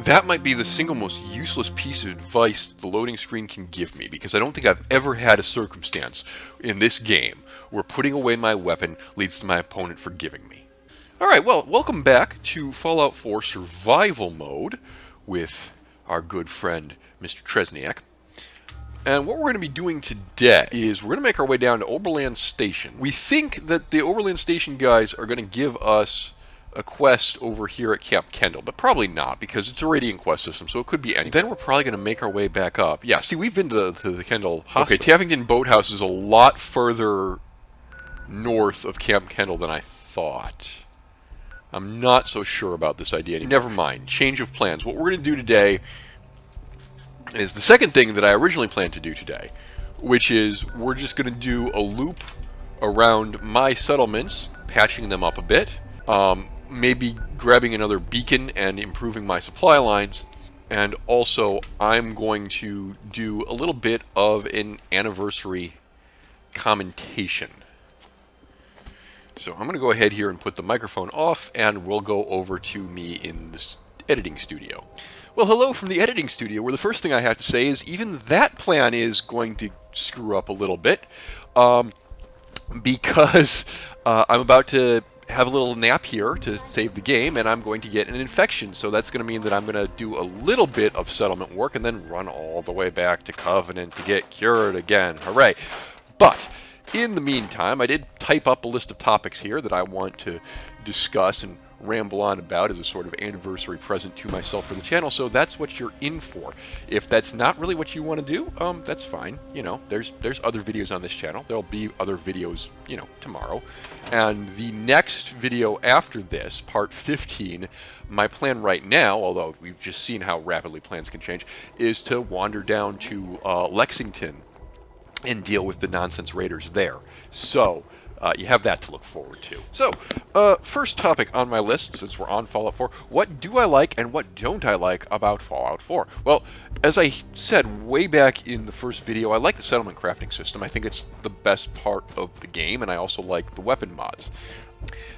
That might be the single most useless piece of advice the loading screen can give me, because I don't think I've ever had a circumstance in this game where putting away my weapon leads to my opponent forgiving me. Alright, well, welcome back to Fallout 4 Survival Mode with our good friend Mr. Tresniak. And what we're going to be doing today is we're going to make our way down to Oberland Station. We think that the Oberland Station guys are going to give us a quest over here at Camp Kendall, but probably not, because it's a radiant quest system, so it could be anything. Then we're probably going to make our way back up. Yeah, see, we've been to the Kendall Hospital. Okay, Taffington Boathouse is a lot further north of Camp Kendall than I thought. I'm not so sure about this idea. Never mind. Change of plans. What we're going to do today is the second thing that I originally planned to do today, which is we're just going to do a loop around my settlements, patching them up a bit, maybe grabbing another beacon and improving my supply lines, and also I'm going to do a little bit of an anniversary commentation. So I'm going to go ahead here and put the microphone off, and we'll go over to me in the editing studio. Well, hello from the editing studio, where the first thing I have to say is even that plan is going to screw up a little bit, because I'm about to have a little nap here to save the game, and I'm going to get an infection. So that's going to mean that I'm going to do a little bit of settlement work and then run all the way back to Covenant to get cured again. Hooray! But in the meantime, I did type up a list of topics here that I want to discuss and ramble on about as a sort of anniversary present to myself for the channel, so that's what you're in for. If that's not really what you want to do, that's fine. You know, there's other videos on this channel. There'll be other videos, you know, tomorrow. And the next video after this, part 15, my plan right now, although we've just seen how rapidly plans can change, is to wander down to Lexington and deal with the nonsense raiders there. So you have that to look forward to. So, first topic on my list, since we're on Fallout 4, what do I like and what don't I like about Fallout 4? Well, as I said way back in the first video, I like the settlement crafting system. I think it's the best part of the game, and I also like the weapon mods.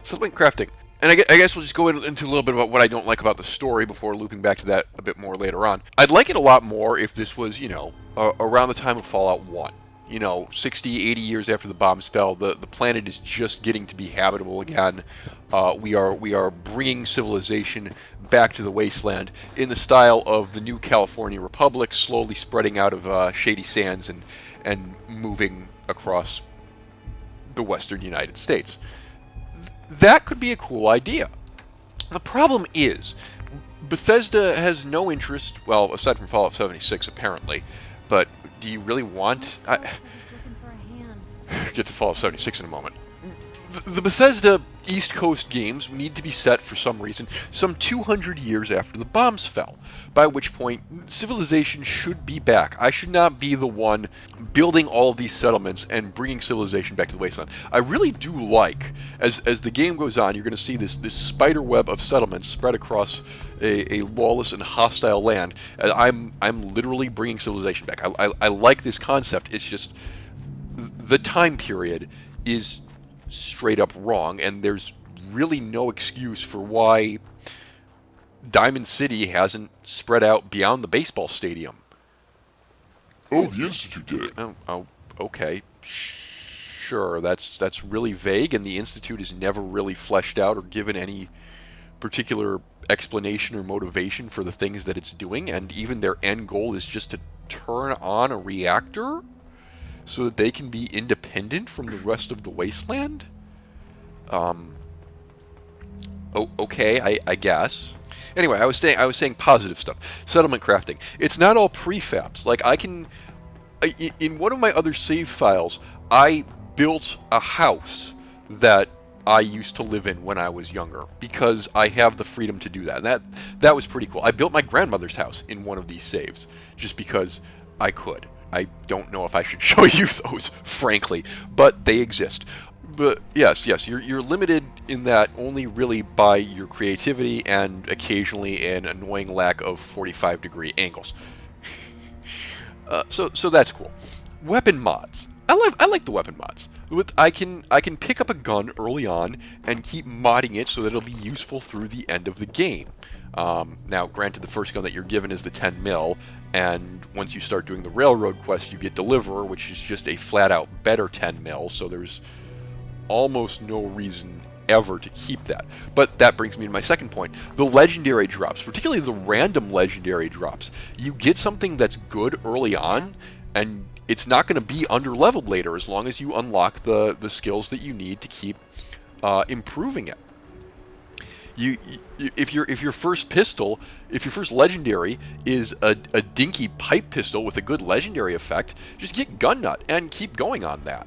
Settlement crafting. And I guess we'll just go into a little bit about what I don't like about the story before looping back to that a bit more later on. I'd like it a lot more if this was, you know, around the time of Fallout 1. You know, 60, 80 years after the bombs fell, the planet is just getting to be habitable again. We are bringing civilization back to the wasteland in the style of the new California Republic, slowly spreading out of Shady Sands and moving across the western United States. That could be a cool idea. The problem is, Bethesda has no interest, well, aside from Fallout 76 apparently, but do you really want... Get to Fallout 76 in a moment. The Bethesda East Coast games need to be set for some reason some 200 years after the bombs fell, by which point civilization should be back. I should not be the one building all of these settlements and bringing civilization back to the wasteland. I really do like, as the game goes on, you're going to see this spider web of settlements spread across a lawless and hostile land. And I'm literally bringing civilization back. I like this concept. It's just the time period is straight up wrong, and there's really no excuse for why Diamond City hasn't spread out beyond the baseball stadium. Oh, the Institute did it. Oh, okay. Sure, that's really vague, and the Institute is never really fleshed out or given any particular explanation or motivation for the things that it's doing, and even their end goal is just to turn on a reactor so that they can be independent from the rest of the wasteland? Okay, I guess. Anyway, I was saying positive stuff. Settlement crafting. It's not all prefabs. Like, in one of my other save files, I built a house that I used to live in when I was younger, because I have the freedom to do that. And that was pretty cool. I built my grandmother's house in one of these saves, just because I could. I don't know if I should show you those, frankly, but they exist. But yes, you're limited in that only really by your creativity and occasionally an annoying lack of 45-degree angles. So that's cool. Weapon mods. I I like the weapon mods. I can pick up a gun early on and keep modding it so that it'll be useful through the end of the game. Now, granted, the first gun that you're given is the 10 mil, and once you start doing the railroad quest, you get Deliverer, which is just a flat-out better 10 mil. So there's almost no reason ever to keep that. But that brings me to my second point. The legendary drops, particularly the random legendary drops. You get something that's good early on, and it's not going to be underleveled later as long as you unlock the skills that you need to keep improving it. If your first legendary is a dinky pipe pistol with a good legendary effect, just get Gun Nut and keep going on that.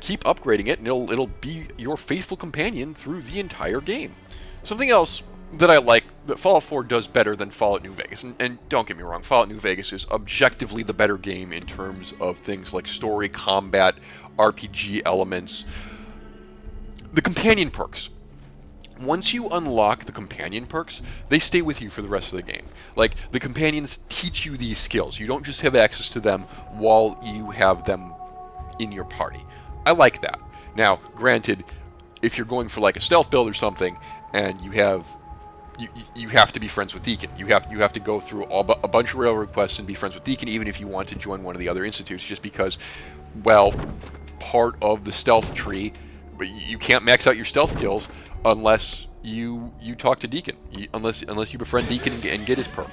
Keep upgrading it, and it'll be your faithful companion through the entire game. Something else that I like that Fallout 4 does better than Fallout New Vegas, and don't get me wrong, Fallout New Vegas is objectively the better game in terms of things like story, combat, RPG elements. The companion perks. Once you unlock the companion perks, they stay with you for the rest of the game. Like, the companions teach you these skills. You don't just have access to them while you have them in your party. I like that. Now, granted, if you're going for like a stealth build or something, and you have to be friends with Deacon. You have to go through a bunch of railroad quests and be friends with Deacon, even if you want to join one of the other institutes, just because, well, part of the stealth tree, but you can't max out your stealth skills unless you talk to Deacon, unless you befriend Deacon and get his perk.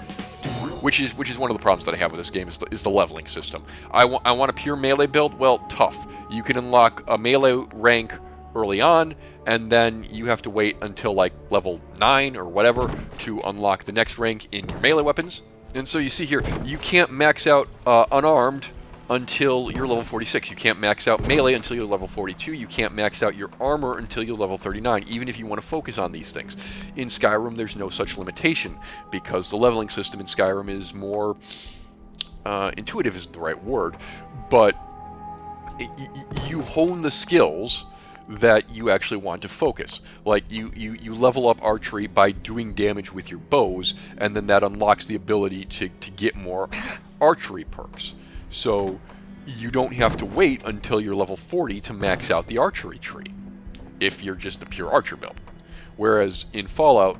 Which is one of the problems that I have with this game is the leveling system. I want a pure melee build. Well, tough. You can unlock a melee rank early on, and then you have to wait until like level 9 or whatever to unlock the next rank in your melee weapons. And so you see here, you can't max out unarmed until you're level 46. You can't max out melee until you're level 42. You can't max out your armor until you're level 39, even if you want to focus on these things. In Skyrim, there's no such limitation, because the leveling system in Skyrim is more intuitive isn't the right word, but you hone the skills that you actually want to focus. Like, you level up archery by doing damage with your bows, and then that unlocks the ability to get more archery perks. So you don't have to wait until you're level 40 to max out the archery tree, if you're just a pure archer build. Whereas in Fallout,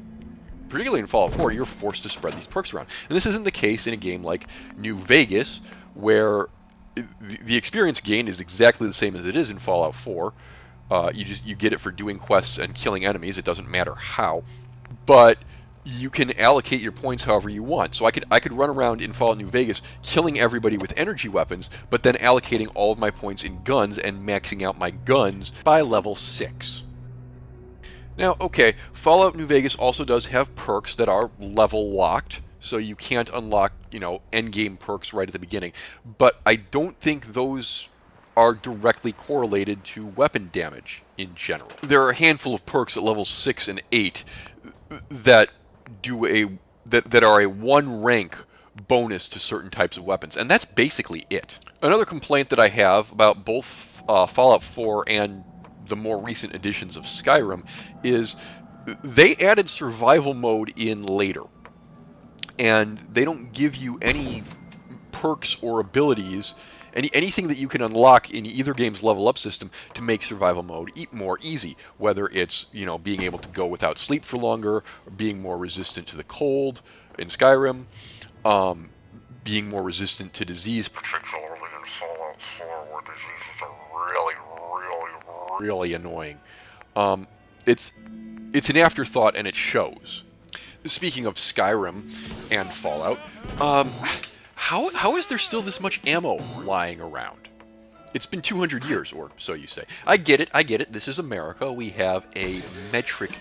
particularly in Fallout 4, you're forced to spread these perks around. And this isn't the case in a game like New Vegas, where the experience gain is exactly the same as it is in Fallout 4. You get it for doing quests and killing enemies. It doesn't matter how, but you can allocate your points however you want. So I could run around in Fallout New Vegas killing everybody with energy weapons, but then allocating all of my points in guns and maxing out my guns by level 6. Now, okay, Fallout New Vegas also does have perks that are level locked, so you can't unlock, endgame perks right at the beginning. But I don't think those are directly correlated to weapon damage in general. There are a handful of perks at levels 6 and 8 that are a 1 rank bonus to certain types of weapons, and that's basically it. Another complaint that I have about both Fallout 4 and the more recent editions of Skyrim is they added survival mode in later, and they don't give you any perks or abilities, anything that you can unlock in either game's level up system to make survival mode more easy, whether it's being able to go without sleep for longer, or being more resistant to the cold in Skyrim, being more resistant to disease, particularly in Fallout 4, where diseases are really annoying. It's an afterthought, and it shows. Speaking of Skyrim and Fallout, how is there still this much ammo lying around? It's been 200 years, or so you say. I get it. This is America. We have a metric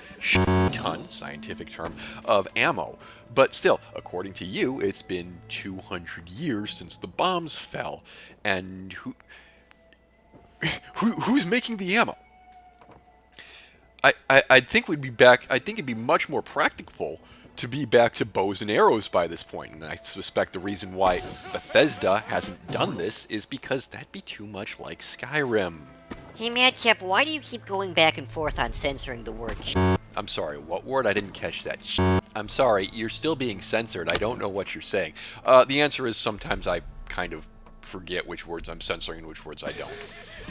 ton, scientific term, of ammo. But still, according to you, it's been 200 years since the bombs fell. And who's making the ammo? I think we'd be back. I think it'd be much more practical to be back to bows and arrows by this point, and I suspect the reason why Bethesda hasn't done this is because that'd be too much like Skyrim. Hey Madcap, why do you keep going back and forth on censoring the word I'm sorry, what word? I didn't catch that. I'm sorry, you're still being censored. I don't know what you're saying. The answer is sometimes I kind of forget which words I'm censoring and which words I don't.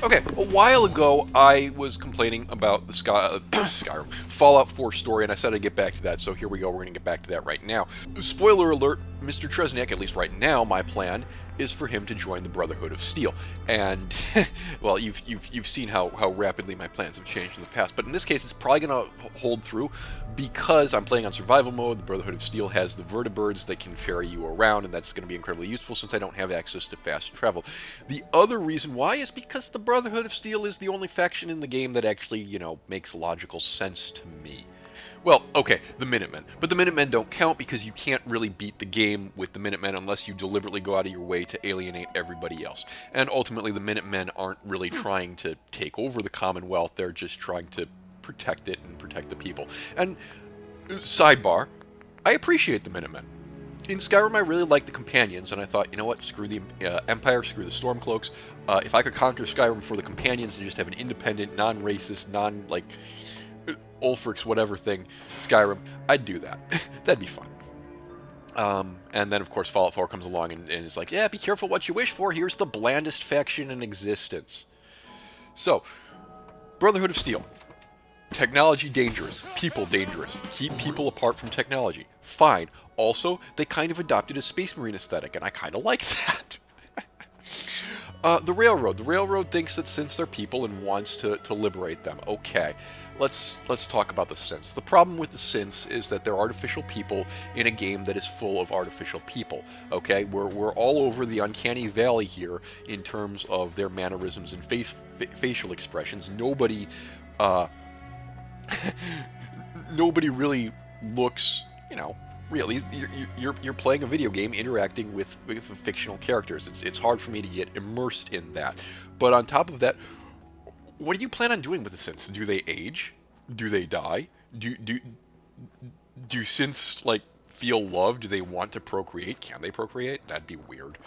Okay, a while ago I was complaining about the Skyrim Fallout 4 story, and I said I'd get back to that, so here we go, we're going to get back to that right now. Spoiler alert, Mr. Tresniak, at least right now, my plan is for him to join the Brotherhood of Steel. And, well, you've seen how rapidly my plans have changed in the past, but in this case it's probably going to hold through because I'm playing on survival mode. The Brotherhood of Steel has the vertibirds that can ferry you around, and that's going to be incredibly useful since I don't have access to fast travel. The other reason why is because the Brotherhood of Steel is the only faction in the game that actually, you know, makes logical sense to me. Well, okay, the Minutemen. But the Minutemen don't count because you can't really beat the game with the Minutemen unless you deliberately go out of your way to alienate everybody else. And ultimately, the Minutemen aren't really trying to take over the Commonwealth, they're just trying to protect it and protect the people. And, sidebar, I appreciate the Minutemen. In Skyrim, I really like the Companions, and I thought, you know what, screw the Empire, screw the Stormcloaks. If I could conquer Skyrim for the Companions and just have an independent, non-racist, Ulfric's whatever thing, Skyrim, I'd do that. That'd be fun. And then, of course, Fallout 4 comes along and is like, yeah, be careful what you wish for. Here's the blandest faction in existence. So, Brotherhood of Steel. Technology dangerous. People dangerous. Keep people apart from technology. Fine. Also, they kind of adopted a Space Marine aesthetic, and I kind of like that. The Railroad. The Railroad thinks that since they're people and wants to liberate them. Okay, let's talk about the synths. The problem with the synths is that they're artificial people in a game that is full of artificial people. Okay, we're all over the uncanny valley here in terms of their mannerisms and facial expressions. Nobody really looks, you know, really, you're playing a video game interacting with fictional characters. It's hard for me to get immersed in that. But on top of that, what do you plan on doing with the synths? Do they age? Do they die? Do synths, like, feel love? Do they want to procreate? Can they procreate? That'd be weird.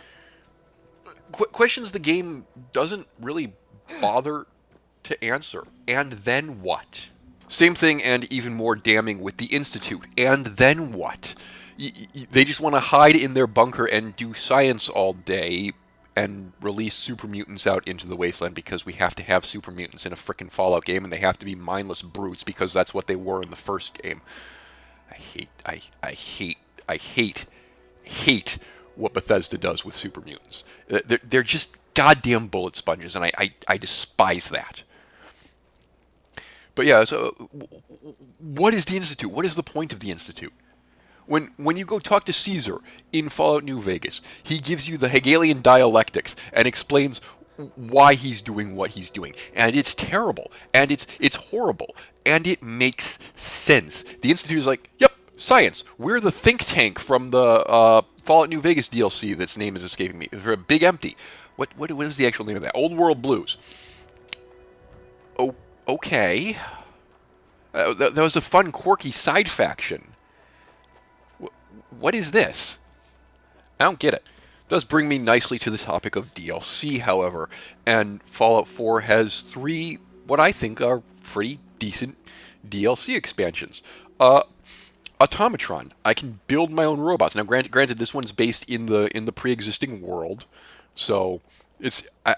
Questions the game doesn't really bother to answer. And then what? Same thing and even more damning with the Institute. And then what? They just want to hide in their bunker and do science all day and release super mutants out into the wasteland because we have to have super mutants in a frickin' Fallout game and they have to be mindless brutes because that's what they were in the first game. I hate what Bethesda does with super mutants. They're just goddamn bullet sponges, and I despise that. But yeah, so what is the Institute? What is the point of the Institute? When you go talk to Caesar in Fallout New Vegas, he gives you the Hegelian dialectics and explains why he's doing what he's doing. And it's terrible, and it's horrible, and it makes sense. The Institute is like, yep, science. We're the think tank from the Fallout New Vegas DLC that's name is escaping me. For a Big Empty. What is the actual name of that? Old World Blues. Oh. Okay. That was a fun, quirky side faction. What is this? I don't get it. It does bring me nicely to the topic of DLC, however, and Fallout 4 has 3, what I think are pretty decent DLC expansions. Automatron. I can build my own robots. Now, granted, this one's based in the pre-existing world, so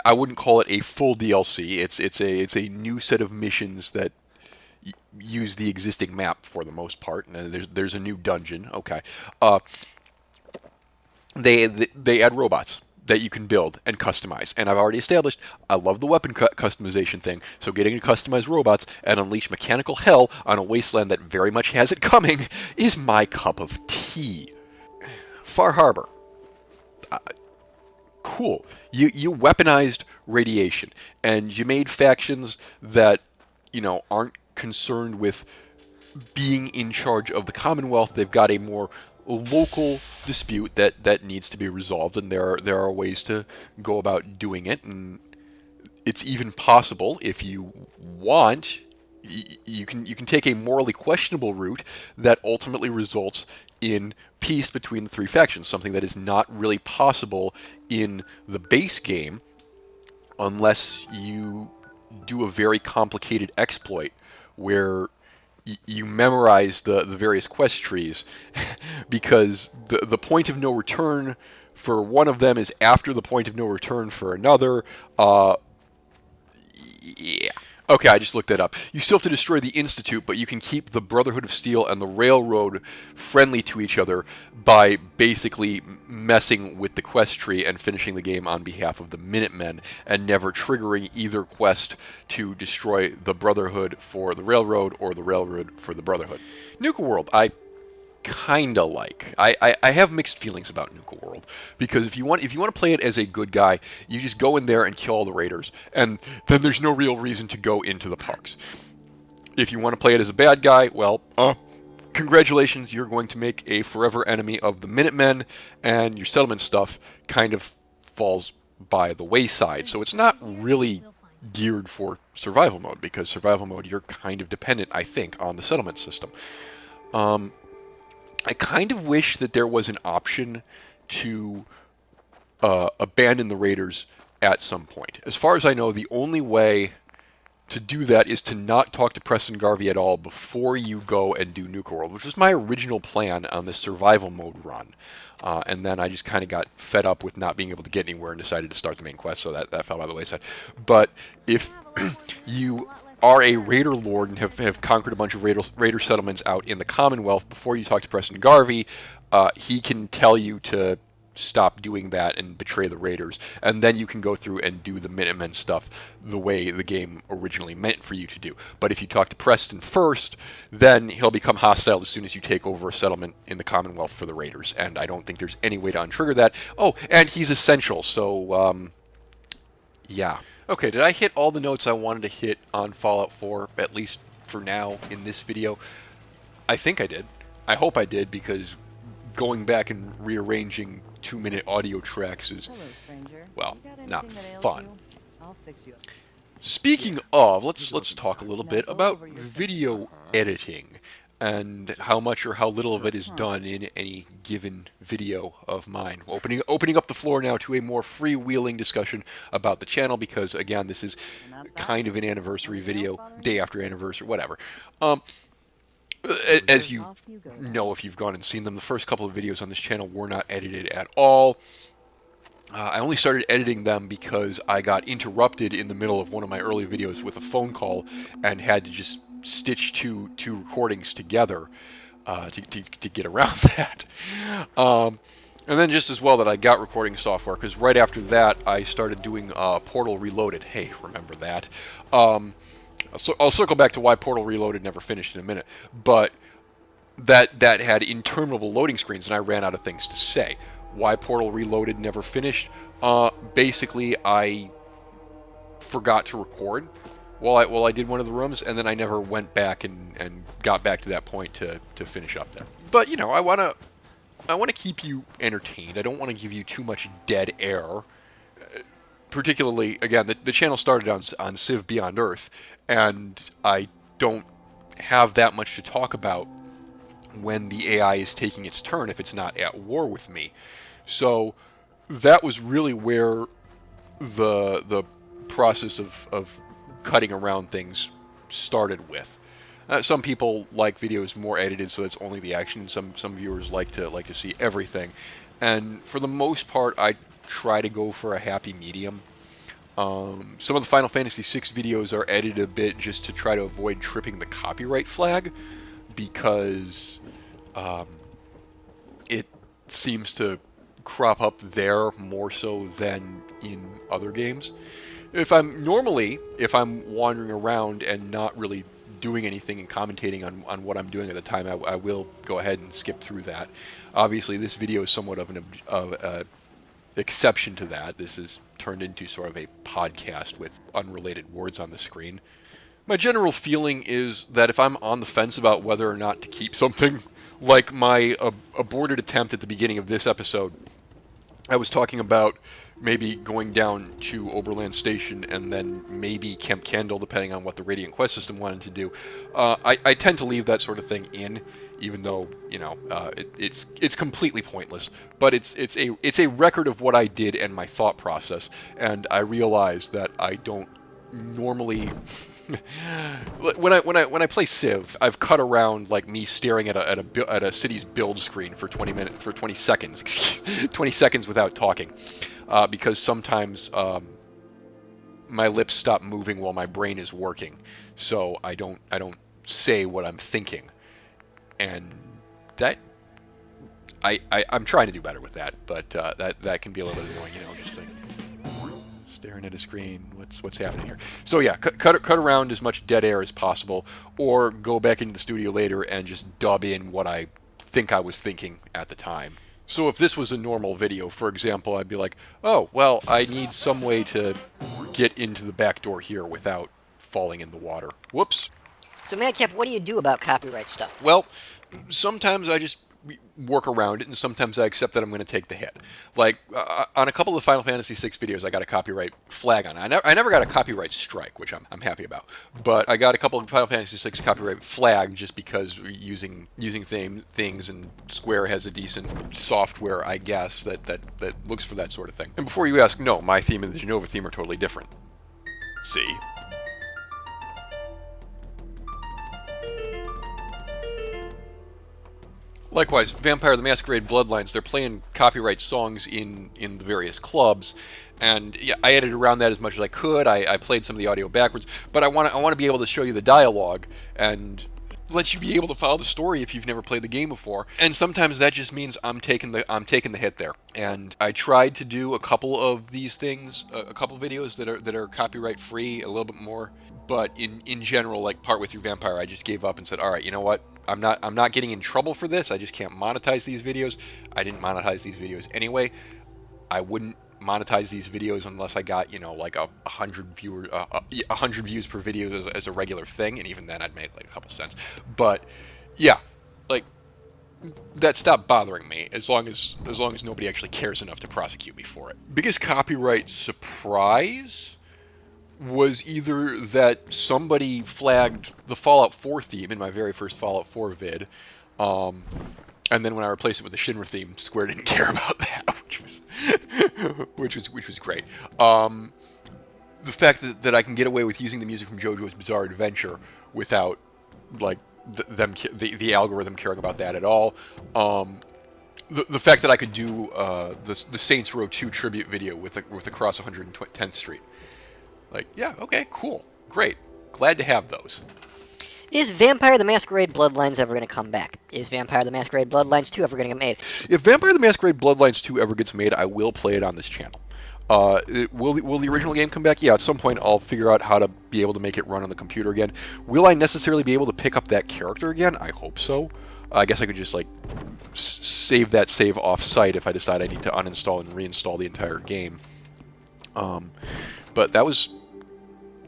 I wouldn't call it a full DLC. It's a new set of missions that use the existing map for the most part. And there's a new dungeon. Okay. They add robots that you can build and customize. And I've already established I love the weapon customization thing. So getting to customize robots and unleash mechanical hell on a wasteland that very much has it coming is my cup of tea. Far Harbor. Cool. You weaponized radiation, and you made factions that, you know, aren't concerned with being in charge of the Commonwealth. They've got a more local dispute that needs to be resolved, and there are ways to go about doing it, and it's even possible, if you want, you can take a morally questionable route that ultimately results in peace between the 3 factions, something that is not really possible in the base game unless you do a very complicated exploit where you memorize the various quest trees because the point of no return for one of them is after the point of no return for another. Yeah. Okay, I just looked that up. You still have to destroy the Institute, but you can keep the Brotherhood of Steel and the Railroad friendly to each other by basically messing with the quest tree and finishing the game on behalf of the Minutemen and never triggering either quest to destroy the Brotherhood for the Railroad or the Railroad for the Brotherhood. Nuka World, I kinda like. I have mixed feelings about Nuka World because if you want to play it as a good guy, you just go in there and kill all the raiders, and then there's no real reason to go into the parks. If you want to play it as a bad guy, well, congratulations, you're going to make a forever enemy of the Minutemen, and your settlement stuff kind of falls by the wayside. So it's not really geared for survival mode because survival mode you're kind of dependent, I think, on the settlement system. I kind of wish that there was an option to abandon the raiders at some point. As far as I know, the only way to do that is to not talk to Preston Garvey at all before you go and do Nuka World, which was my original plan on this survival mode run. And then I just kind of got fed up with not being able to get anywhere and decided to start the main quest, so that fell by the wayside. But if you are a raider lord and have conquered a bunch of raider settlements out in the Commonwealth before you talk to Preston Garvey, he can tell you to stop doing that and betray the raiders, and then you can go through and do the Minutemen stuff the way the game originally meant for you to do. But if you talk to Preston first, then he'll become hostile as soon as you take over a settlement in the Commonwealth for the raiders, and I don't think there's any way to untrigger that. Oh, and he's essential, so yeah. Okay, did I hit all the notes I wanted to hit on Fallout 4, at least for now, in this video? I think I did. I hope I did, because going back and rearranging 2-minute audio tracks is, well, not fun. Speaking of, let's talk a little bit about video editing and how much or how little of it is done in any given video of mine. Opening up the floor now to a more freewheeling discussion about the channel, because again, this is kind of an anniversary video, day after anniversary, whatever. As you know, if you've gone and seen them, the first couple of videos on this channel were not edited at all. I only started editing them because I got interrupted in the middle of one of my early videos with a phone call and had to just stitch two recordings together to get around that. And then just as well that I got recording software, because right after that I started doing Portal Reloaded. Hey, remember that. So I'll circle back to why Portal Reloaded never finished in a minute, but that had interminable loading screens and I ran out of things to say. Why Portal Reloaded never finished? Basically, I forgot to record while I did one of the rooms, and then I never went back and got back to that point to finish up there. But you know, I wanna keep you entertained. I don't want to give you too much dead air. Particularly, again, the channel started on Civ Beyond Earth, and I don't have that much to talk about when the AI is taking its turn if it's not at war with me. So that was really where the process of cutting around things started with. Some people like videos more edited, so it's only the action. Some viewers like to see everything, and for the most part, I try to go for a happy medium. Some of the Final Fantasy VI videos are edited a bit just to try to avoid tripping the copyright flag, because it seems to crop up there more so than in other games. If I'm wandering around and not really doing anything and commentating on what I'm doing at the time, I will go ahead and skip through that. Obviously, this video is somewhat of an exception to that. This is turned into sort of a podcast with unrelated words on the screen. My general feeling is that if I'm on the fence about whether or not to keep something, like my aborted attempt at the beginning of this episode, I was talking about maybe going down to Oberland Station and then maybe Camp Candle, depending on what the Radiant Quest system wanted to do. I tend to leave that sort of thing in, even though, you know, it's completely pointless. But it's a record of what I did and my thought process, and I realize that I don't normally When I play Civ, I've cut around like me staring at a city's build screen for 20 seconds, 20 seconds without talking, because sometimes my lips stop moving while my brain is working, so I don't say what I'm thinking, and that I'm trying to do better with that, but that can be a little bit annoying, just like staring at a screen. What's happening here? So yeah, cut around as much dead air as possible, or go back into the studio later and just dub in what I think I was thinking at the time. So if this was a normal video, for example, I'd be like, oh, well, I need some way to get into the back door here without falling in the water. Whoops. So, Madcap, what do you do about copyright stuff? Well, sometimes I just work around it, and sometimes I accept that I'm going to take the hit. Like, on a couple of Final Fantasy VI videos, I got a copyright flag on it. I never got a copyright strike, which I'm happy about. But I got a couple of Final Fantasy VI copyright flag just because using things, and Square has a decent software, I guess, that looks for that sort of thing. And before you ask, no, my theme and the Genova theme are totally different. See? Likewise, Vampire the Masquerade Bloodlines, they're playing copyright songs in the various clubs, and yeah, I edited around that as much as I could. I played some of the audio backwards, but I want to be able to show you the dialogue and let you be able to follow the story if you've never played the game before. And sometimes that just means I'm taking the hit there. And I tried to do a couple of these things, a couple of videos that are copyright free, a little bit more. But in general, like Part With Your Vampire, I just gave up and said, all right, you know what? I'm not getting in trouble for this. I just can't monetize these videos. I didn't monetize these videos anyway. I wouldn't monetize these videos unless I got, like 100 views per video as a regular thing, and even then I'd make like a couple cents. But yeah, like that stopped bothering me as long as nobody actually cares enough to prosecute me for it. Biggest copyright surprise was either that somebody flagged the Fallout 4 theme in my very first Fallout 4 vid, and then when I replaced it with the Shinra theme, Square didn't care about that, which was great. The fact that I can get away with using the music from JoJo's Bizarre Adventure without like the algorithm caring about that at all. The fact that I could do the Saints Row 2 tribute video with Across 110th Street. Like, yeah, okay, cool, great, glad to have those. Is Vampire the Masquerade Bloodlines ever going to come back? Is Vampire the Masquerade Bloodlines 2 ever going to get made? If Vampire the Masquerade Bloodlines 2 ever gets made, I will play it on this channel. Will the original game come back? Yeah, at some point I'll figure out how to be able to make it run on the computer again. Will I necessarily be able to pick up that character again? I hope so. I guess I could just, like, save that save off-site if I decide I need to uninstall and reinstall the entire game. But that was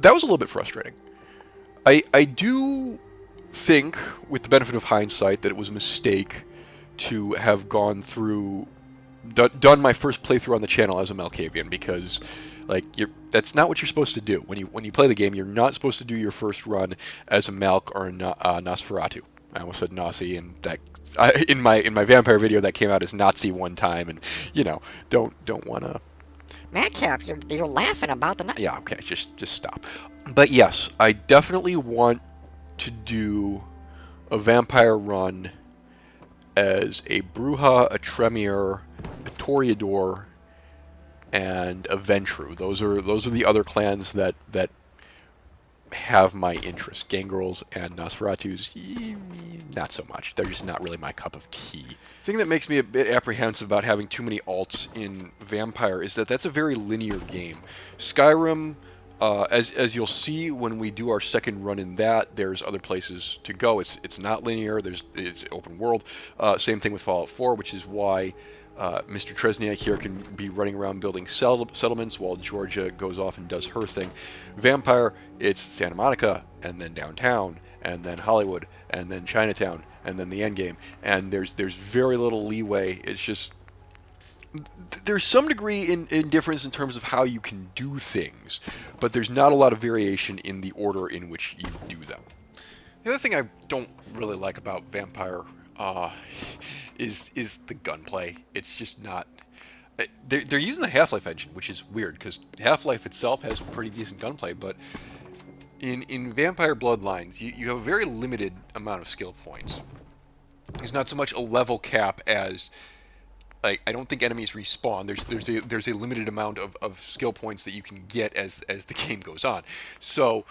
a little bit frustrating. I do think, with the benefit of hindsight, that it was a mistake to have gone through, done my first playthrough on the channel as a Malkavian, because like that's not what you're supposed to do. When you play the game, you're not supposed to do your first run as a Malk or a Nosferatu. I almost said Nazi, and that in my vampire video that came out as Nazi one time, and don't want to. Madcap, you're laughing about the... Yeah, okay, just stop. But yes, I definitely want to do a vampire run as a Bruja, a Tremere, a Toreador, and a Ventru. Those are the other clans that have my interest. Gangrels and Nosferatus, not so much. They're just not really my cup of tea. The thing that makes me a bit apprehensive about having too many alts in Vampire is that that's a very linear game. Skyrim, as you'll see when we do our second run in that, there's other places to go. It's not linear. It's open world. Same thing with Fallout 4, which is why Mr. Tresniak here can be running around building settlements while Georgia goes off and does her thing. Vampire, it's Santa Monica, and then downtown, and then Hollywood, and then Chinatown, and then the endgame. And there's very little leeway. It's just there's some degree in difference in terms of how you can do things, but there's not a lot of variation in the order in which you do them. The other thing I don't really like about Vampire is the gunplay. It's just not. They're using the Half-Life engine, which is weird because Half-Life itself has pretty decent gunplay, but in Vampire Bloodlines, you have a very limited amount of skill points. It's not so much a level cap as like I don't think enemies respawn. There's a limited amount of skill points that you can get as the game goes on. So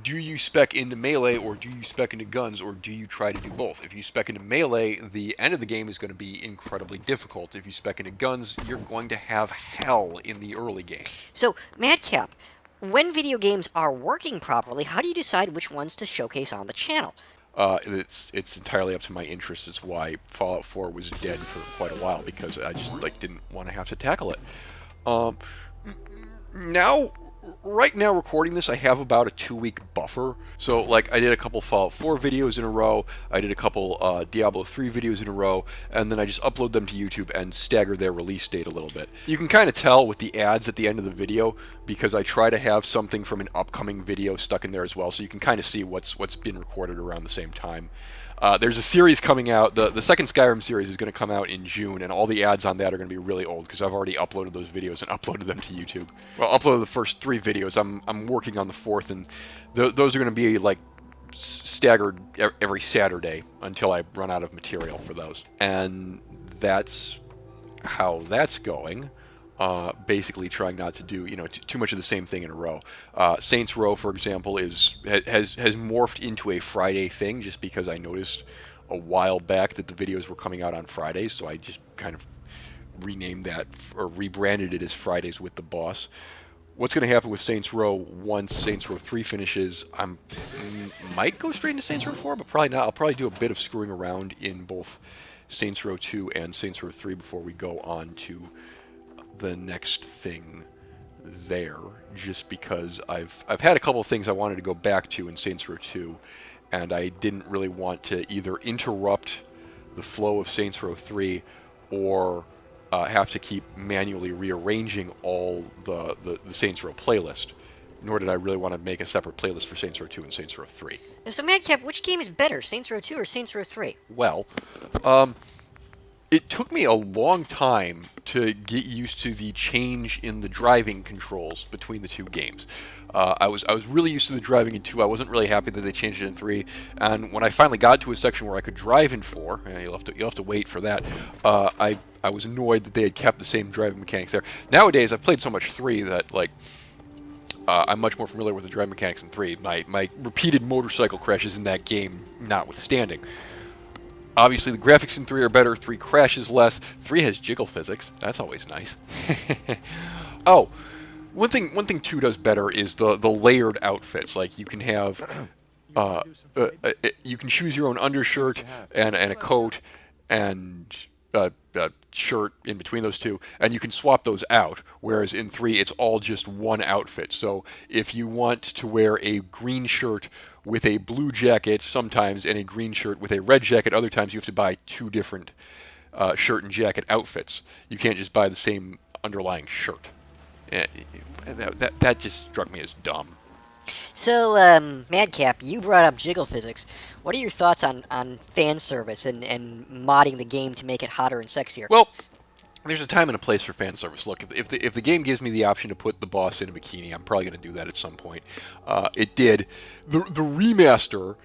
do you spec into melee or do you spec into guns or do you try to do both? If you spec into melee, the end of the game is going to be incredibly difficult. If you spec into guns, you're going to have hell in the early game. So, Madcap, when video games are working properly, how do you decide which ones to showcase on the channel? It's entirely up to my interests. It's why Fallout 4 was dead for quite a while because I just like didn't want to have to tackle it. Now, right now recording this, I have about a 2-week buffer. So like I did a couple Fallout 4 videos in a row, I did a couple Diablo 3 videos in a row, and then I just upload them to YouTube and stagger their release date a little bit. You can kind of tell with the ads at the end of the video because I try to have something from an upcoming video stuck in there as well, so you can kind of see what's been recorded around the same time. There's a series coming out. The second Skyrim series is going to come out in June, and all the ads on that are going to be really old because I've already uploaded those videos and uploaded them to YouTube. Well, uploaded the first 3 videos. I'm working on the 4th, and those are going to be like staggered every Saturday until I run out of material for those. And that's how that's going. Basically trying not to do too much of the same thing in a row. Saints Row, for example, has morphed into a Friday thing just because I noticed a while back that the videos were coming out on Fridays, so I just kind of renamed that or rebranded it as Fridays with the Boss. What's going to happen with Saints Row once Saints Row 3 finishes? I might go straight into Saints Row 4, but probably not. I'll probably do a bit of screwing around in both Saints Row 2 and Saints Row 3 before we go on to the next thing there, just because I've had a couple of things I wanted to go back to in Saints Row 2, and I didn't really want to either interrupt the flow of Saints Row 3 or have to keep manually rearranging all the Saints Row playlist. Nor did I really want to make a separate playlist for Saints Row 2 and Saints Row 3. So, Madcap, which game is better, Saints Row 2 or Saints Row 3? Well, it took me a long time to get used to the change in the driving controls between the two games. I was really used to the driving in 2. I wasn't really happy that they changed it in 3. And when I finally got to a section where I could drive in 4, you'll have to wait for that. I was annoyed that they had kept the same driving mechanics there. Nowadays, I've played so much 3 that I'm much more familiar with the driving mechanics in 3. My repeated motorcycle crashes in that game notwithstanding. Obviously, the graphics in 3 are better. 3 crashes less. 3 has jiggle physics. That's always nice. Oh, one thing 2 does better is the layered outfits. Like you can have, you can choose your own undershirt and a coat and a shirt in between those two, and you can swap those out. Whereas in 3, it's all just one outfit. So if you want to wear a green shirt with a blue jacket sometimes and a green shirt with a red jacket other times, you have to buy 2 different shirt and jacket outfits. You can't just buy the same underlying shirt. That just struck me as dumb. So, Madcap, you brought up jiggle physics. What are your thoughts on fan service and modding the game to make it hotter and sexier? Well, there's a time and a place for fan service. Look, if the game gives me the option to put the boss in a bikini, I'm probably going to do that at some point. It did. The remaster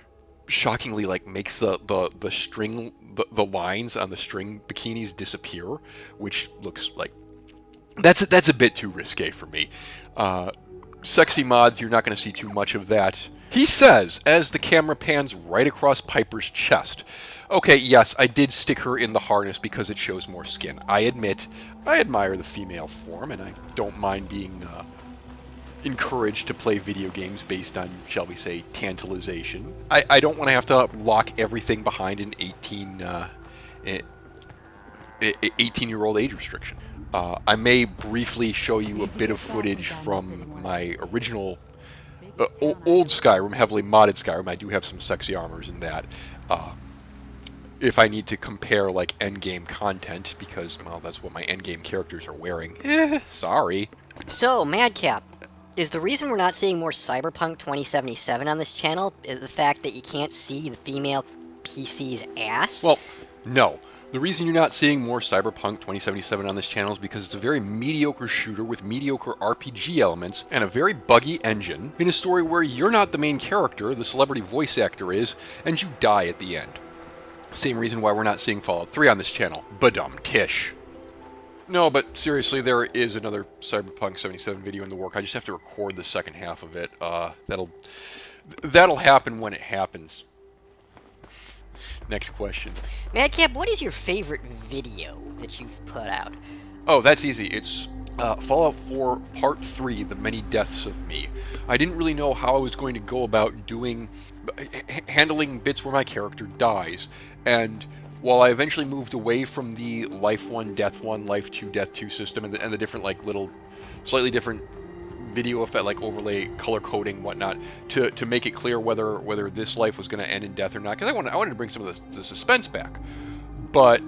shockingly makes the string the lines on the string bikinis disappear, which looks like that's a bit too risque for me. Sexy mods, you're not going to see too much of that. He says, as the camera pans right across Piper's chest. Okay, yes, I did stick her in the harness because it shows more skin. I admit, I admire the female form, and I don't mind being encouraged to play video games based on, shall we say, tantalization. I don't want to have to lock everything behind an 18-year-old age restriction. I may briefly show you a bit of footage from my original old Skyrim, heavily modded Skyrim. I do have some sexy armors in that. If I need to compare endgame content, because, well, that's what my endgame characters are wearing. Sorry. So, Madcap, is the reason we're not seeing more Cyberpunk 2077 on this channel the fact that you can't see the female PC's ass? Well, no. The reason you're not seeing more Cyberpunk 2077 on this channel is because it's a very mediocre shooter with mediocre RPG elements and a very buggy engine in a story where you're not the main character, the celebrity voice actor is, and you die at the end. Same reason why we're not seeing Fallout 3 on this channel. Badum tish. No, but seriously, there is another Cyberpunk 77 video in the work. I just have to record the second half of it. That'll happen when it happens. Next question. Madcap, what is your favorite video that you've put out? Oh, that's easy. It's Fallout 4 Part 3, The Many Deaths of Me. I didn't really know how I was going to go about handling bits where my character dies. And while I eventually moved away from the Life 1, Death 1, Life 2, Death 2 system and the different, like, little, slightly different video effect, like overlay, color coding, whatnot, to make it clear whether this life was going to end in death or not, because I wanted to bring some of the suspense back. But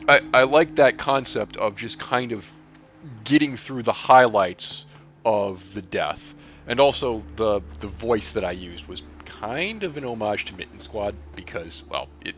I like that concept of just kind of getting through the highlights of the death, and also the voice that I used was kind of an homage to Mitten Squad, because, well, it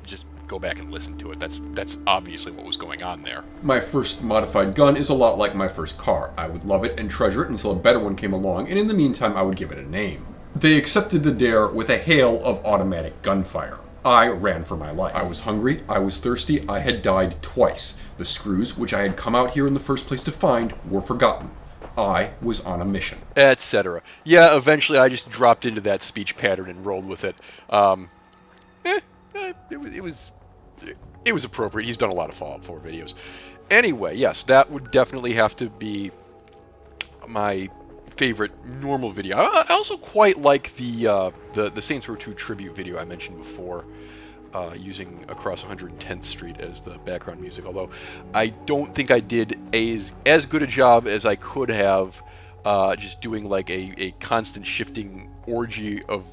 just go back and listen to it. That's obviously what was going on there. My first modified gun is a lot like my first car. I would love it and treasure it until a better one came along, and in the meantime I would give it a name. They accepted the dare with a hail of automatic gunfire. I ran for my life. I was hungry, I was thirsty, I had died twice. The screws, which I had come out here in the first place to find, were forgotten. I was on a mission. Etc. Yeah, eventually I just dropped into that speech pattern and rolled with it. It was appropriate. He's done a lot of Fallout 4 videos. Anyway, yes, that would definitely have to be my favorite normal video. I also quite like the Saints Row 2 tribute video I mentioned before, using Across 110th Street as the background music, although I don't think I did as good a job as I could have, just doing like a constant shifting orgy of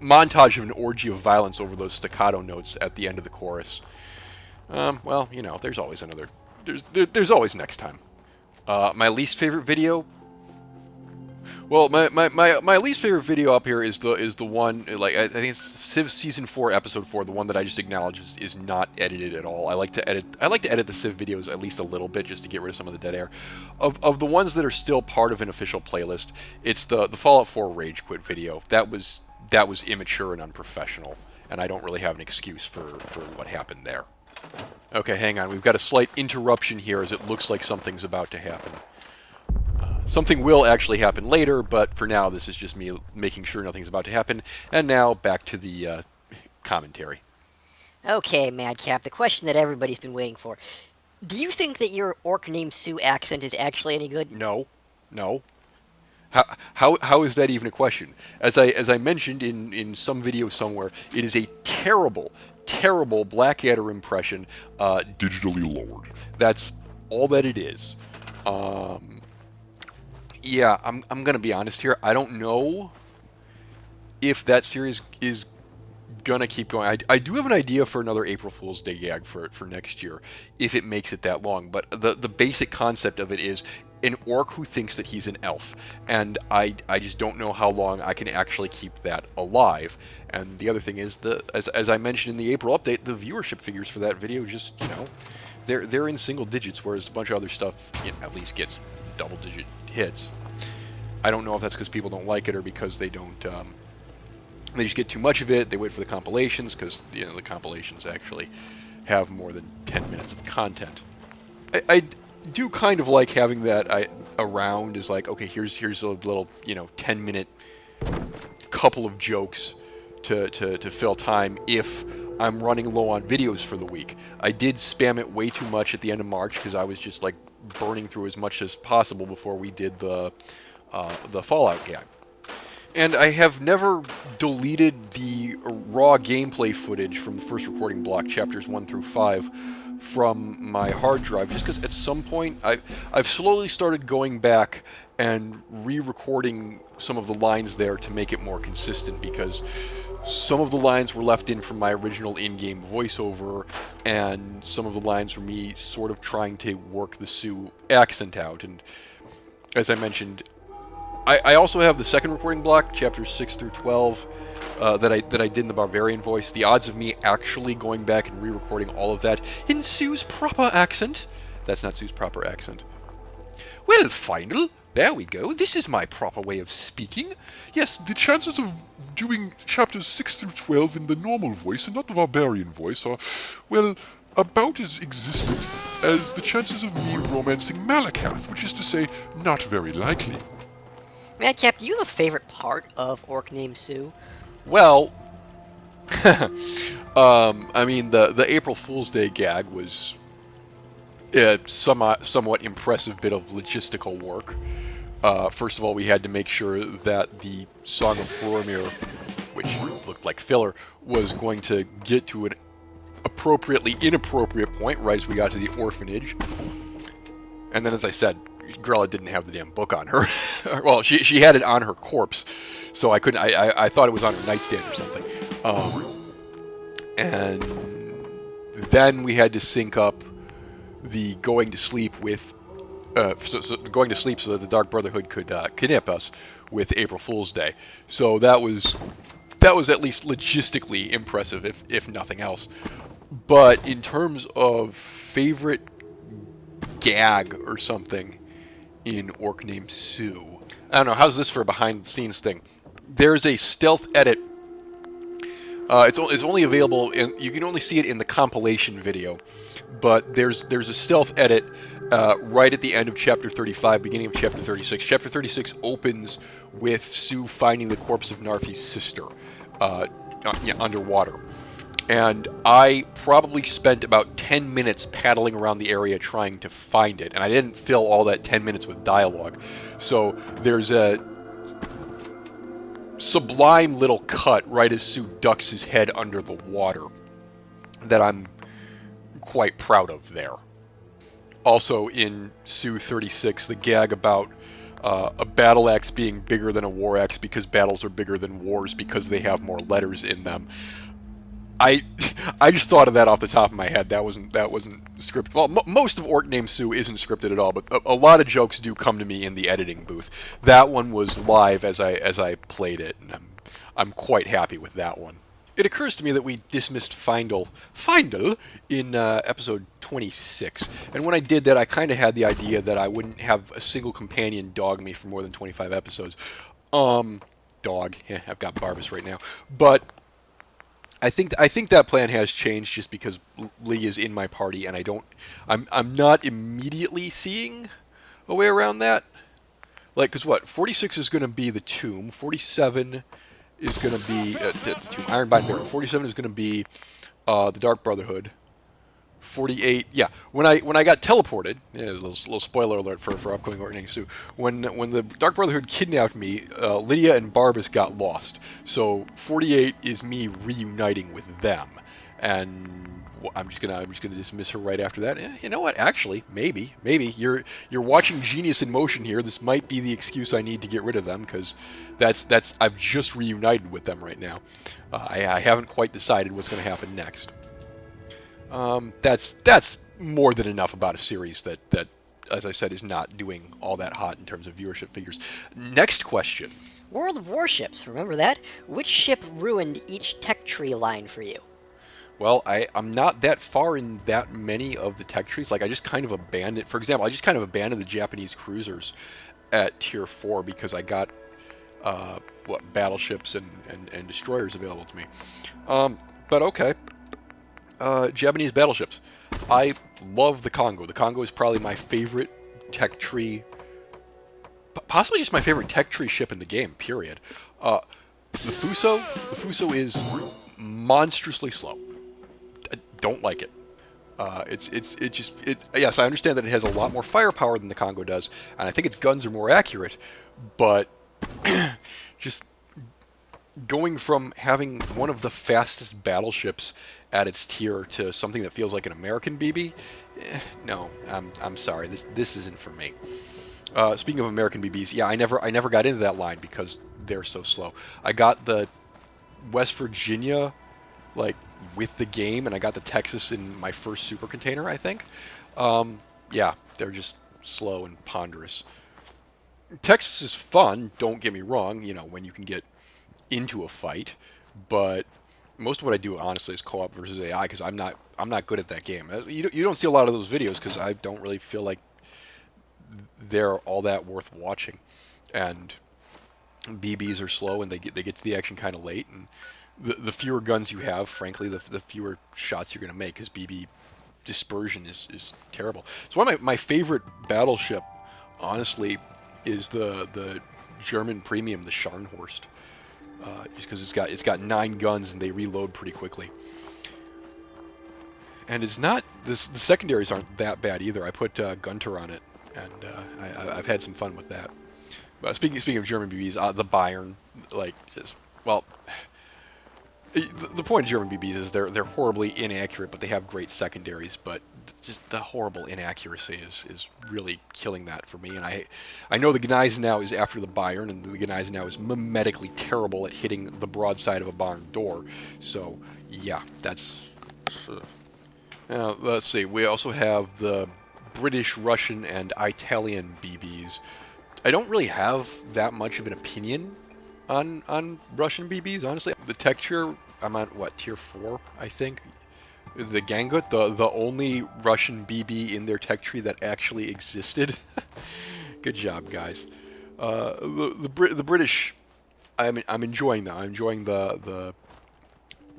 montage of an orgy of violence over those staccato notes at the end of the chorus. Well, you know, there's always another. There's always next time. My least favorite video. Well, my least favorite video up here is the one, like, I think it's Civ Season 4, Episode 4, the one that I just acknowledged is not edited at all. I like to edit the Civ videos at least a little bit just to get rid of some of the dead air. Of the ones that are still part of an official playlist, it's the Fallout 4 Rage Quit video. That was immature and unprofessional, and I don't really have an excuse for what happened there. Okay, hang on. We've got a slight interruption here as it looks like something's about to happen. Something will actually happen later, but for now, this is just me making sure nothing's about to happen. And now, back to the commentary. Okay, Madcap, the question that everybody's been waiting for. Do you think that your orc named Sue accent is actually any good? No. How is that even a question? As I mentioned in some video somewhere, it is a terrible Blackadder impression, Digitally lowered. That's all that it is. Yeah, I'm gonna be honest here. I don't know if that series is gonna keep going. I do have an idea for another April Fool's Day gag for next year, if it makes it that long. But the basic concept of it is an orc who thinks that he's an elf, and I just don't know how long I can actually keep that alive. And the other thing is, as I mentioned in the April update, the viewership figures for that video just, you know, they're in single digits, whereas a bunch of other stuff, you know, at least gets double-digit hits. I don't know if that's because people don't like it or because they don't. They just get too much of it. They wait for the compilations because, you know, the compilations actually have more than 10 minutes of content. I do kind of like having that around, is like, okay, here's a little, you know, 10-minute couple of jokes to fill time if I'm running low on videos for the week. I did spam it way too much at the end of March because I was just like burning through as much as possible before we did the Fallout gag. And I have never deleted the raw gameplay footage from the first recording block, chapters 1 through 5, from my hard drive, just because at some point I've slowly started going back and re-recording some of the lines there to make it more consistent, because some of the lines were left in from my original in-game voiceover, and some of the lines were me sort of trying to work the Sioux accent out. And as I mentioned, I also have the second recording block, chapters 6 through 12, that I did in the Barbarian voice. The odds of me actually going back and re-recording all of that in Sue's proper accent. That's not Sue's proper accent. Well, Final, there we go. This is my proper way of speaking. Yes, the chances of doing chapters 6 through 12 in the normal voice and not the barbarian voice are, well, about as existent as the chances of me romancing Malakath, which is to say, not very likely. Madcap, do you have a favorite part of Orc Named Sue? Well, I mean, the April Fool's Day gag was a somewhat impressive bit of logistical work. First of all, we had to make sure that the Song of Boromir, which looked like filler, was going to get to an appropriately inappropriate point right as we got to the orphanage. And then, as I said, Grella didn't have the damn book on her. Well, she had it on her corpse, so I couldn't. I thought it was on her nightstand or something. And then we had to sync up the going to sleep with. Going to sleep so that the Dark Brotherhood could kidnap us with April Fool's Day. So that was at least logistically impressive, if nothing else. But in terms of favorite gag or something in Orc Named Sue, I don't know. How's this for a behind-the-scenes thing? There's a stealth edit. It's only available, and you can only see it in the compilation video. But there's a stealth edit right at the end of Chapter 35, beginning of Chapter 36. Chapter 36 opens with Sue finding the corpse of Narfi's sister underwater. And I probably spent about 10 minutes paddling around the area trying to find it. And I didn't fill all that 10 minutes with dialogue. So there's a sublime little cut right as Sue ducks his head under the water that I'm quite proud of there. Also in Sue 36, the gag about a battle axe being bigger than a war axe because battles are bigger than wars because they have more letters in them. I just thought of that off the top of my head. That wasn't scripted. Well, most of Orc Named Sue isn't scripted at all, but a lot of jokes do come to me in the editing booth. That one was live as I played it, and I'm quite happy with that one. It occurs to me that we dismissed Findle in episode 26, and when I did that, I kind of had the idea that I wouldn't have a single companion dog me for more than 25 episodes. Dog. Yeah, I've got Barbas right now, but I think that plan has changed just because Lee is in my party, and I'm not immediately seeing a way around that. Like, because what? 46 is going to be the tomb. 47 is going to be the tomb. Ironbind Barrow. 47 is going to be the Dark Brotherhood. 48, yeah. When I got teleported, yeah, a little spoiler alert for upcoming Orc Named Sue. When the Dark Brotherhood kidnapped me, Lydia and Barbas got lost. So 48 is me reuniting with them, and I'm just gonna dismiss her right after that. You know what? Actually, maybe you're watching Genius in Motion here. This might be the excuse I need to get rid of them, because I've just reunited with them right now. I haven't quite decided what's going to happen next. That's more than enough about a series that, as I said, is not doing all that hot in terms of viewership figures. Next question. World of Warships, remember that? Which ship ruined each tech tree line for you? Well, I'm not that far in that many of the tech trees. Like, I just kind of abandoned... For example, I just kind of abandoned the Japanese cruisers at Tier 4 because I got, battleships and destroyers available to me. But okay. Japanese battleships. I love the Congo. The Congo is probably my favorite tech tree... Possibly just my favorite tech tree ship in the game, period. The Fuso is monstrously slow. I don't like it. Yes, I understand that it has a lot more firepower than the Congo does, and I think its guns are more accurate, but just going from having one of the fastest battleships at its tier to something that feels like an American BB, no, I'm sorry, this isn't for me. Speaking of American BBs, yeah, I never got into that line because they're so slow. I got the West Virginia, like, with the game, and I got the Texas in my first super container, I think. Yeah, they're just slow and ponderous. Texas is fun, don't get me wrong, when you can get into a fight, but most of what I do honestly is co-op versus AI because I'm not good at that game. You don't see a lot of those videos because I don't really feel like they're all that worth watching, and BBs are slow and they get to the action kind of late, and the fewer guns you have, frankly, the fewer shots you're going to make because BB dispersion is terrible. So one of my favorite battleship, honestly, is the German premium, the Scharnhorst, just because it's got 9 guns and they reload pretty quickly. And it's not the secondaries aren't that bad either. I put Gunter on it, and I've had some fun with that. But speaking of German BBs, the Bayern, like, just, well, the point of German BBs is they're horribly inaccurate, but they have great secondaries. But just the horrible inaccuracy is really killing that for me. And I know the Gneisenau is after the Bayern, and the Gneisenau is mimetically terrible at hitting the broadside of a barn door. So yeah, that's. Now let's see. We also have the British, Russian, and Italian BBs. I don't really have that much of an opinion on Russian BBs, honestly. The texture, I'm on, what, tier 4, I think? The Gangut, the only Russian BB in their tech tree that actually existed. Good job, guys. The British, I'm enjoying them. I'm enjoying the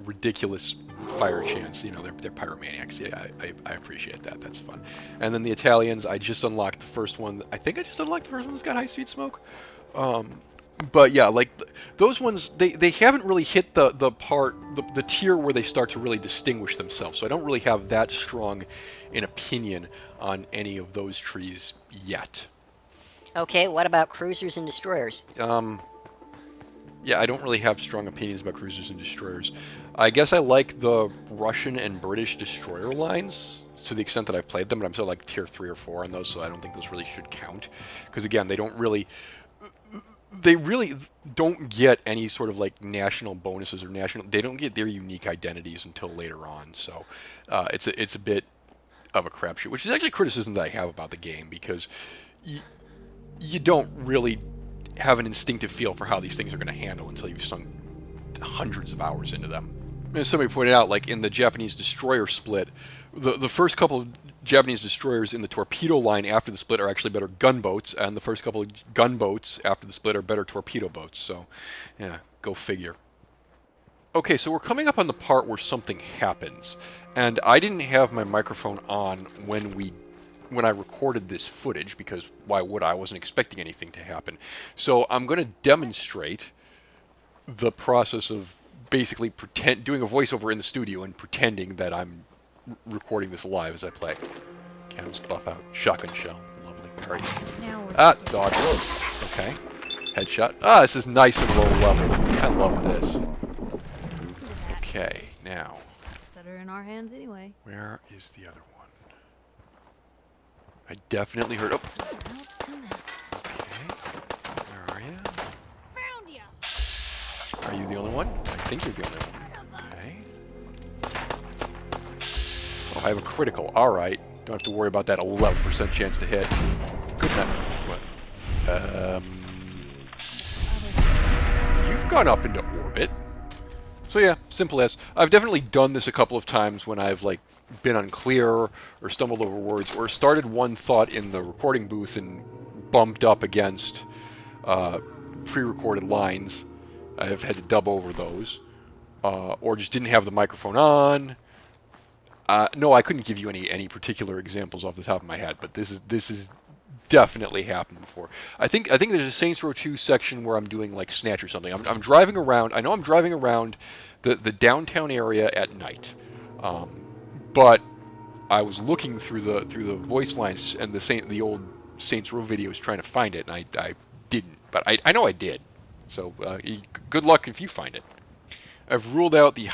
ridiculous fire chance. You know, they're pyromaniacs. Yeah, I appreciate that. That's fun. And then the Italians, I just unlocked the first one. I think I just unlocked the first one that's got high-speed smoke. But yeah, like those ones, they haven't really hit the tier where they start to really distinguish themselves. So I don't really have that strong an opinion on any of those trees yet. Okay, what about cruisers and destroyers? Yeah, I don't really have strong opinions about cruisers and destroyers. I guess I like the Russian and British destroyer lines to the extent that I've played them, but I'm still like tier 3 or 4 on those, so I don't think those really should count. Because again, they really don't get any sort of like national bonuses or they don't get their unique identities until later on. So it's a bit of a crapshoot, which is actually a criticism that I have about the game, because you don't really have an instinctive feel for how these things are going to handle until you've sunk hundreds of hours into them. As somebody pointed out, like in the Japanese destroyer split, the first couple of Japanese destroyers in the torpedo line after the split are actually better gunboats, and the first couple of gunboats after the split are better torpedo boats. So, yeah, go figure. Okay, so we're coming up on the part where something happens, and I didn't have my microphone on when I recorded this footage, because why would I? I wasn't expecting anything to happen. So I'm going to demonstrate the process of basically doing a voiceover in the studio and pretending that I'm recording this live as I play. Cams buff out. Shotgun shell. Lovely. Alright. Dodge. Okay. Headshot. This is nice and low level. I love this. Okay, now. Better in our hands anyway. Where is the other one? I definitely heard. Oh. Okay. Where are you? Found ya. Are you the only one? I think you're the only one. Okay. Oh, I have a critical. All right. Don't have to worry about that 11% chance to hit. Good night. What? You've gone up into orbit. So yeah, simple as. I've definitely done this a couple of times when I've like been unclear or stumbled over words or started one thought in the recording booth and bumped up against pre-recorded lines. I have had to dub over those, or just didn't have the microphone on. No, I couldn't give you any particular examples off the top of my head, but this is definitely happened before. I think there's a Saints Row 2 section where I'm doing like Snatch or something. I'm driving around. I know I'm driving around the downtown area at night, but I was looking through the voice lines and the old Saints Row videos trying to find it, and I didn't. But I know I did. So good luck if you find it. I've ruled out the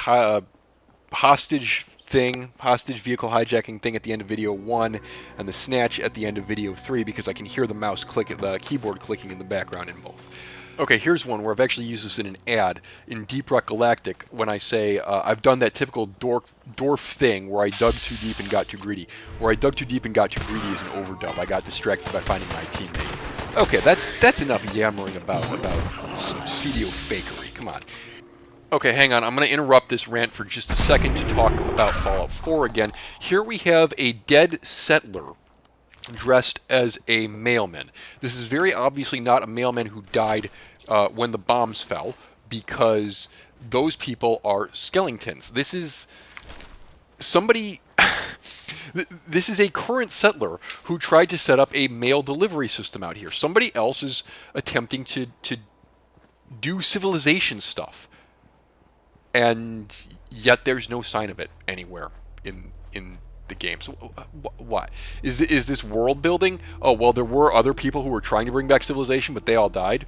hostage vehicle hijacking thing at the end of video 1 and the snatch at the end of video 3 because I can hear the keyboard clicking in the background in both. Okay, here's one where I've actually used this in an ad in Deep Rock Galactic when I say I've done that typical dwarf thing where I dug too deep and got too greedy. Where I dug too deep and got too greedy is an overdub. I got distracted by finding my teammate. Okay, that's enough yammering about some studio fakery. Come on. Okay, hang on. I'm going to interrupt this rant for just a second to talk about Fallout 4 again. Here we have a dead settler dressed as a mailman. This is very obviously not a mailman who died when the bombs fell, because those people are skeletons. This is somebody. This is a current settler who tried to set up a mail delivery system out here. Somebody else is attempting to do civilization stuff, and yet there's no sign of it anywhere in the game. So what is this world building? Oh well, there were other people who were trying to bring back civilization, but they all died.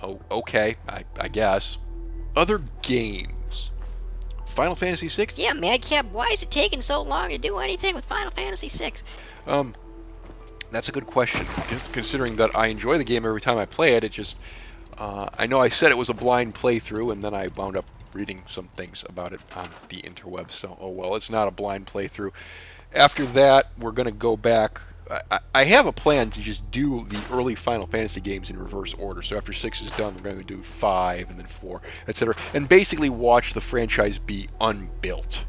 Oh okay, I guess. Other games. Final Fantasy VI. Yeah, Madcap, why is it taking so long to do anything with Final Fantasy VI? That's a good question, considering that I enjoy the game every time I play it. It just, I know I said it was a blind playthrough, and then I wound up reading some things about it on the interwebs, so oh well, it's not a blind playthrough. After that, we're going to go back. I have a plan to just do the early Final Fantasy games in reverse order. So after 6 is done, we're going to do 5 and then 4, etc. And basically watch the franchise be unbuilt.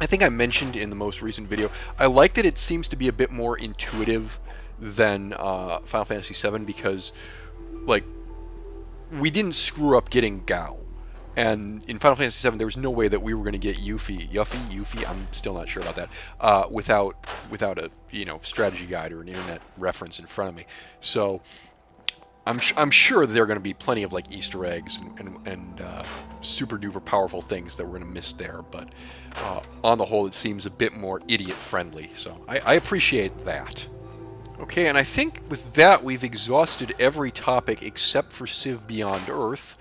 I think I mentioned in the most recent video, I like that it seems to be a bit more intuitive than Final Fantasy VII, because, like, we didn't screw up getting Gao. And in Final Fantasy VII, there was no way that we were going to get Yuffie, I'm still not sure about that, without a strategy guide or an internet reference in front of me. So I'm sure there are going to be plenty of like Easter eggs and super duper powerful things that we're going to miss there. But on the whole, it seems a bit more idiot friendly. So I appreciate that. Okay, and I think with that we've exhausted every topic except for Civ Beyond Earth.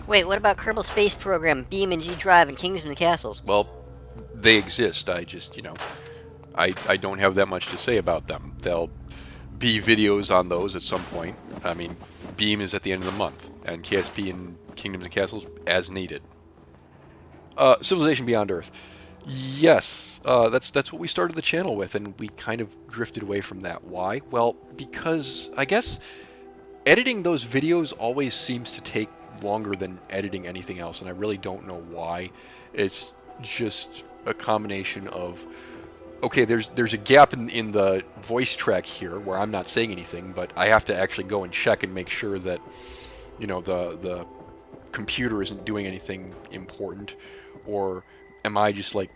Wait, what about Kerbal Space Program, Beam and G Drive, and Kingdoms and Castles? Well, they exist. I just, I don't have that much to say about them. There'll be videos on those at some point. I mean, Beam is at the end of the month, and KSP and Kingdoms and Castles as needed. Civilization Beyond Earth. Yes, that's what we started the channel with, and we kind of drifted away from that. Why? Well, because I guess editing those videos always seems to take longer than editing anything else, and I really don't know why. It's just a combination of, okay, there's a gap in the voice track here where I'm not saying anything, but I have to actually go and check and make sure that the computer isn't doing anything important, or am I just like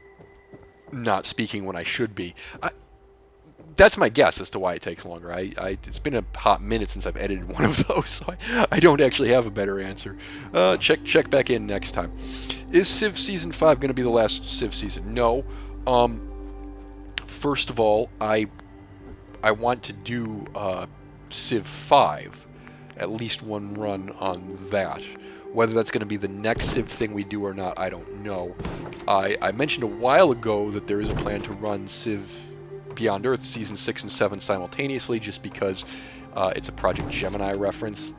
not speaking when I should be? That's my guess as to why it takes longer. It's been a hot minute since I've edited one of those, so I don't actually have a better answer. Check back in next time. Is Civ Season 5 going to be the last Civ season? No. First of all, I want to do Civ 5, at least one run on that. Whether that's going to be the next Civ thing we do or not, I don't know. I mentioned a while ago that there is a plan to run Civ Beyond Earth Season 6 and 7 simultaneously, just because it's a Project Gemini reference.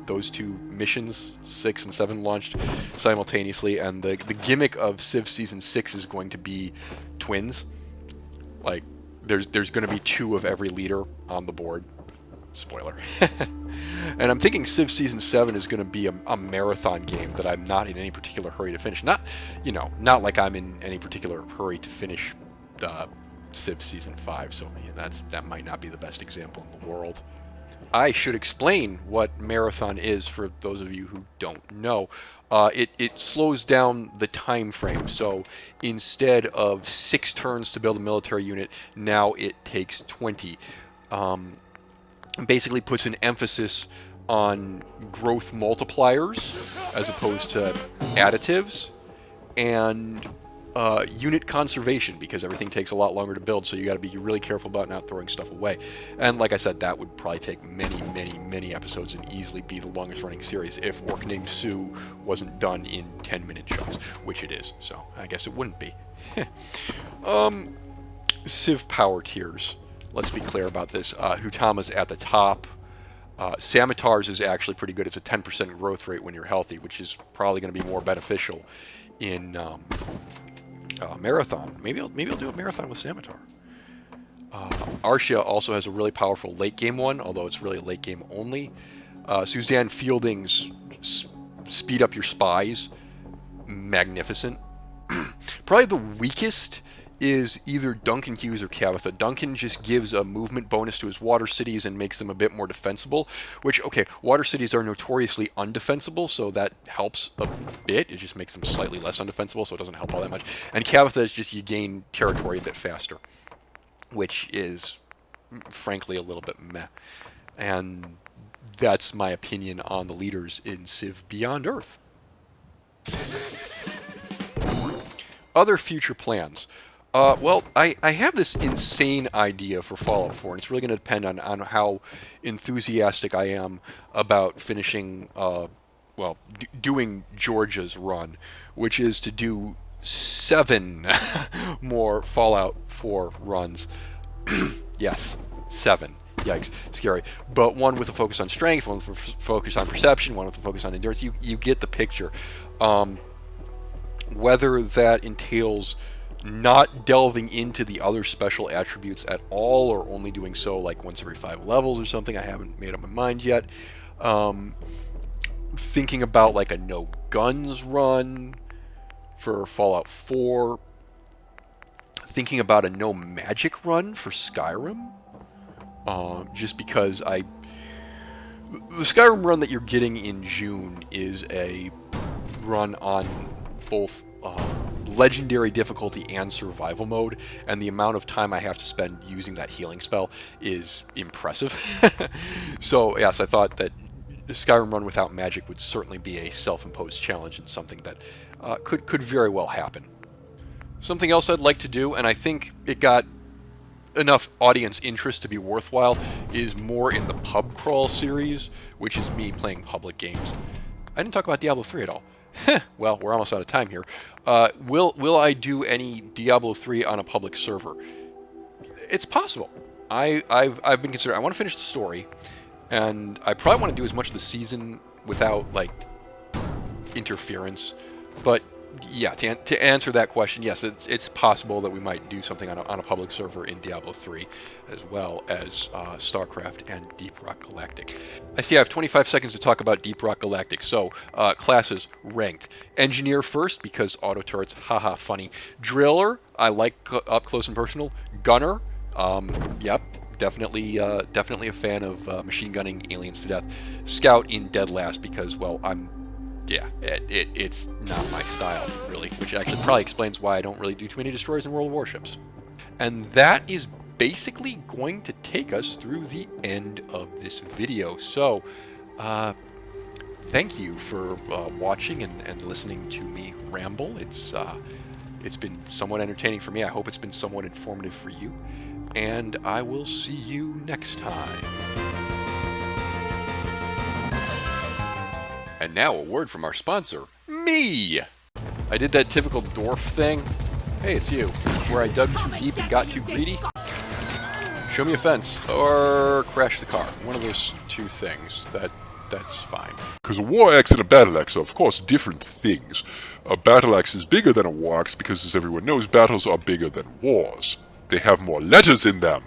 Those two missions, 6 and 7, launched simultaneously, and the gimmick of Civ Season 6 is going to be twins. Like, there's going to be 2 of every leader on the board. Spoiler. And I'm thinking Civ Season 7 is going to be a marathon game that I'm not in any particular hurry to finish. Not like I'm in any particular hurry to finish Civ Season 5, so that might not be the best example in the world. I should explain what marathon is for those of you who don't know. It slows down the time frame, so instead of 6 turns to build a military unit, now it takes 20. Basically puts an emphasis on growth multipliers as opposed to additives, and unit conservation, because everything takes a lot longer to build, so you got to be really careful about not throwing stuff away. And like I said, that would probably take many episodes and easily be the longest running series if Orc Named Sue wasn't done in 10-minute chunks, which it is, so I guess it wouldn't be. Civ power tiers. Let's be clear about this. Hutama's at the top. Samatar's is actually pretty good. It's a 10% growth rate when you're healthy, which is probably going to be more beneficial in Marathon. Maybe I'll do a Marathon with Samatar. Arcia also has a really powerful late game one, although it's really late game only. Suzanne Fielding's speed up your spies magnificent. Probably the weakest is either Duncan Hughes or Cavitha. Duncan just gives a movement bonus to his water cities and makes them a bit more defensible, which, okay, water cities are notoriously undefensible, so that helps a bit. It just makes them slightly less undefensible, so it doesn't help all that much. And Cavitha is just you gain territory a bit faster, which is, frankly, a little bit meh. And that's my opinion on the leaders in Civ Beyond Earth. Other future plans. Well, I have this insane idea for Fallout 4, and it's really going to depend on how enthusiastic I am about finishing, doing Georgia's run, which is to do 7 more Fallout 4 runs. Yes, 7. Yikes, scary. But one with a focus on strength, one with a focus on perception, one with a focus on endurance. You get the picture. Whether that entails not delving into the other special attributes at all, or only doing so like once every 5 levels or something, I haven't made up my mind yet. Thinking about like a no guns run for Fallout 4. Thinking about a no magic run for Skyrim. Just because the Skyrim run that you're getting in June is a run on both legendary difficulty and survival mode, and the amount of time I have to spend using that healing spell is impressive. So yes, I thought that the Skyrim run without magic would certainly be a self-imposed challenge and something that could very well happen. Something else I'd like to do, and I think it got enough audience interest to be worthwhile, is more in the pub crawl series, which is me playing public games. I didn't talk about Diablo 3 at all. Well, we're almost out of time here. Will I do any Diablo 3 on a public server? It's possible. I've been considering. I want to finish the story, and I probably want to do as much of the season without like interference. But yeah, to answer that question, yes, it's possible that we might do something on a public server in Diablo 3, as well as StarCraft and Deep Rock Galactic. I see I have 25 seconds to talk about Deep Rock Galactic. So, classes ranked. Engineer first, because auto turrets, haha, funny. Driller, I like up close and personal. Gunner, yep, definitely a fan of machine gunning aliens to death. Scout in dead last, because, well, it's not my style, really, which actually probably explains why I don't really do too many destroyers in World of Warships. And that is basically going to take us through the end of this video. So, thank you for watching and listening to me ramble. It's been somewhat entertaining for me. I hope it's been somewhat informative for you. And I will see you next time. And now a word from our sponsor, me! I did that typical dwarf thing. Hey, it's you. Where I dug too deep and got too greedy. Show me a fence, or crash the car. One of those two things. That's fine. Because a war axe and a battle axe are, of course, different things. A battle axe is bigger than a war axe because, as everyone knows, battles are bigger than wars. They have more letters in them.